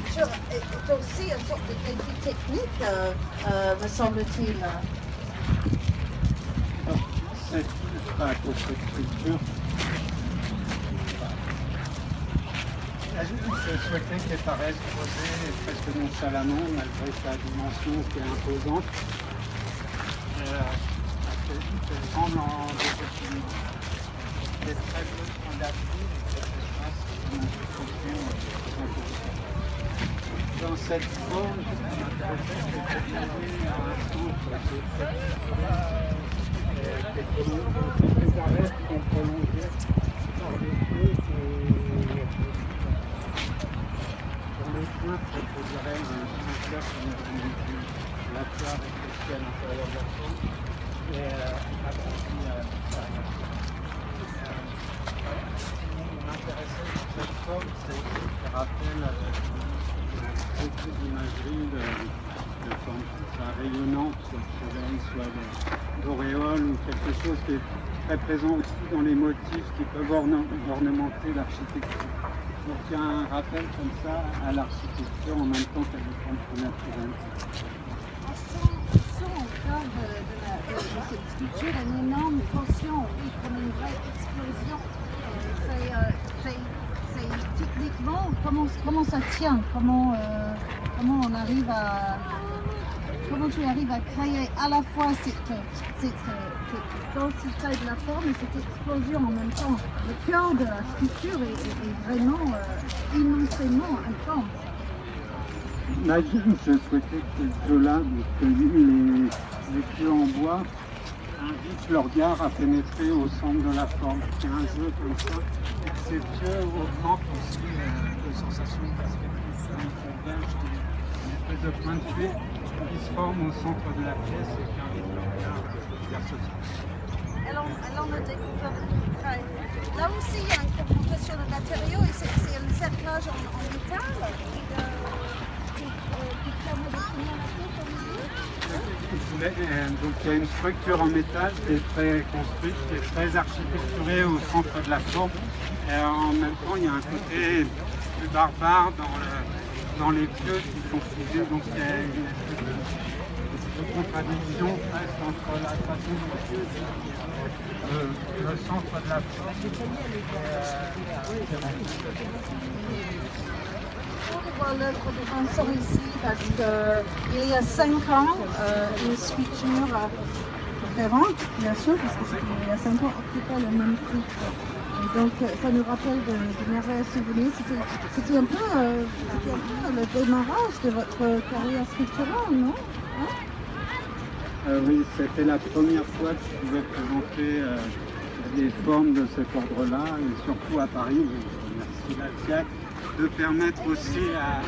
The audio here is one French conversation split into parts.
sculpture est aussi une sorte de défi technique, me semble-t-il. Cette sculpture, je souhaitais qu'elle paraisse posée presque nonchalamment, malgré sa dimension qui est imposante. Elle semble en déséquilibre. Elle est très peu standardisée, dans cette forme, les arêtes sont prolongées par les feux et sur les points, je dirais un cœur comme la fleur avec le ciel intérieur de la forme et la partie m'intéressait dans cette forme, c'est qu'elle rappelle beaucoup d'imagerie de forme soit rayonnante, soit de soleil, soit d'auréole ou quelque chose qui est très présent aussi dans les motifs qui peuvent ornementer l'architecture. Donc il y a un rappel comme ça à l'architecture en même temps qu'à des formes plus naturelles. On sent au cœur de cette sculpture une énorme tension, oui, comme une vraie explosion. C'est techniquement, comment ça tient, comment on arrive à... Comment tu arrives à créer à la fois cette densité de la forme et cette explosion en même temps. Le cœur de la sculpture est vraiment immensément intense. Je souhaitais que ce jeu-là, les queues en bois, invitent le regard à pénétrer au centre de la forme. C'est un jeu comme ça. Et que ces queues augmentent aussi de sensations parce qu'elles convergent une espèce de point de vue qui se forme au centre de la pièce et qui invite le regard vers ce centre. Elle en a découvert une taille. Là aussi, il y a une confrontation de matériaux et c'est un cerclage en métal qui permet de tenir la tête au milieu. Donc il y a une structure en métal qui est très construite, qui est très architecturée au centre de la forme. Et en même temps, il y a un côté plus barbare dans les pieux qui sont fusés. Donc il y a une espèce de contradiction presque entre la façon dont le centre de la forme. On voit l'œuvre de Vincent ici parce qu'il y a 5 ans, une sculpture différente, bien sûr, parce qu'il y a 5 ans, occupait le même prix. Et donc ça nous rappelle de merveilleux souvenirs. C'était un peu le démarrage de votre carrière sculpturale, non? Oui, c'était la première fois que je pouvais présenter des formes de cet ordre-là, et surtout à Paris. Je remercie la FIAC de permettre aussi à...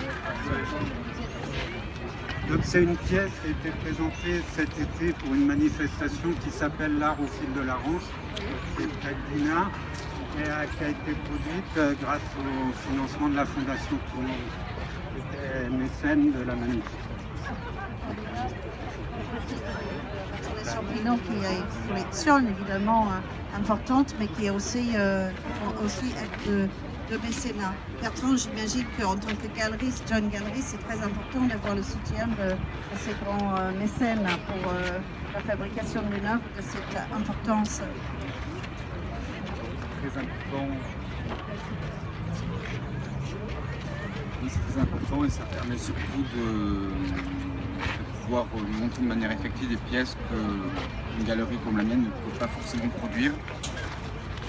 Donc c'est une pièce qui a été présentée cet été pour une manifestation qui s'appelle l'art au fil de la Rance, qui est près de Dinard, et qui a été produite grâce au financement de la Fondation Tournon, qui était mécène de la manif. Champignon qui a une collection évidemment importante, mais qui est aussi acte de mécénat. Bertrand, j'imagine qu'en tant que galeriste, jeune galeriste, c'est très important d'avoir le soutien de ces grands mécènes pour la fabrication d'une œuvre de cette importance. Très important. Oui, c'est très important et ça permet surtout de pouvoir montrer de manière effective des pièces qu'une galerie comme la mienne ne peut pas forcément produire.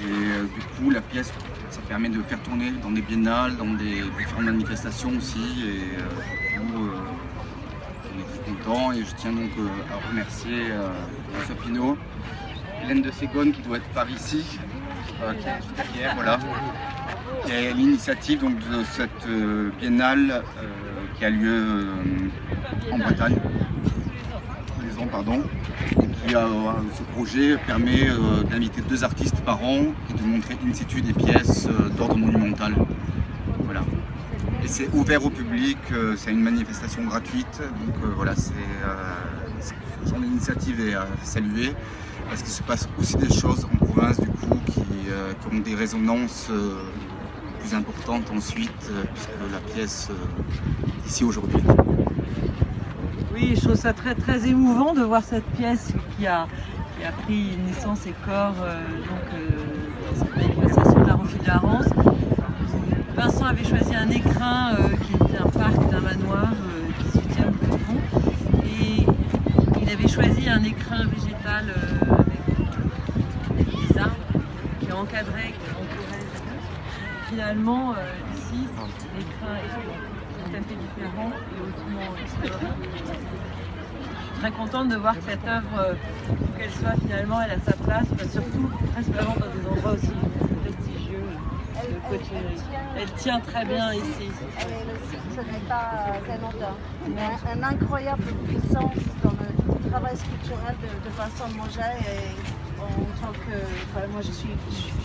Et du coup, la pièce, ça permet de faire tourner dans des biennales, dans des différentes manifestations aussi. Et du coup, on est très content. Et je tiens donc à remercier François Pinault, Hélène de Ségone qui doit être par ici, qui est juste derrière, voilà. Qui est l'initiative donc de cette biennale qui a lieu en Bretagne, tous les ans, pardon. Et ce projet permet d'inviter 2 artistes par an et de montrer in situ des pièces d'ordre monumental. Voilà. Et c'est ouvert au public, c'est une manifestation gratuite, donc voilà, genre l'initiative est à saluer parce qu'il se passe aussi des choses en province du coup qui ont des résonances plus importante ensuite, puisque la pièce est ici aujourd'hui. Oui, je trouve ça très, très émouvant de voir cette pièce qui a pris naissance et corps dans cette manifestation de la Revue de la Rance. Vincent avait choisi un écrin qui était un parc d'un manoir, 18e plafond, et il avait choisi un écrin végétal avec des arbres qui encadraient, qui entouraient. Finalement, ici, l'écrin est tout à fait différent et hautement historique. Je suis très contente de voir que cette œuvre, où qu'elle soit finalement, elle a sa place, surtout principalement dans des endroits aussi prestigieux. Elle tient très bien ici. Ce n'est pas anodin. Il y a une incroyable puissance dans le travail sculptural de Vincent Monget. Et en tant que, moi, je suis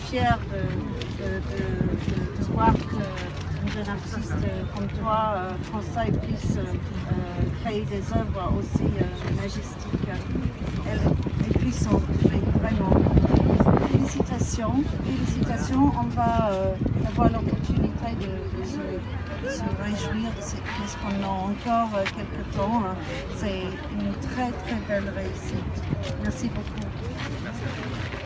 fière de voir qu'un jeune artiste comme toi, François, puisse créer des œuvres aussi majestiques et puissantes. Vraiment. Félicitations, on va avoir l'opportunité de se réjouir de cette pièce pendant encore quelques temps. C'est une très très belle réussite. Merci beaucoup. Merci.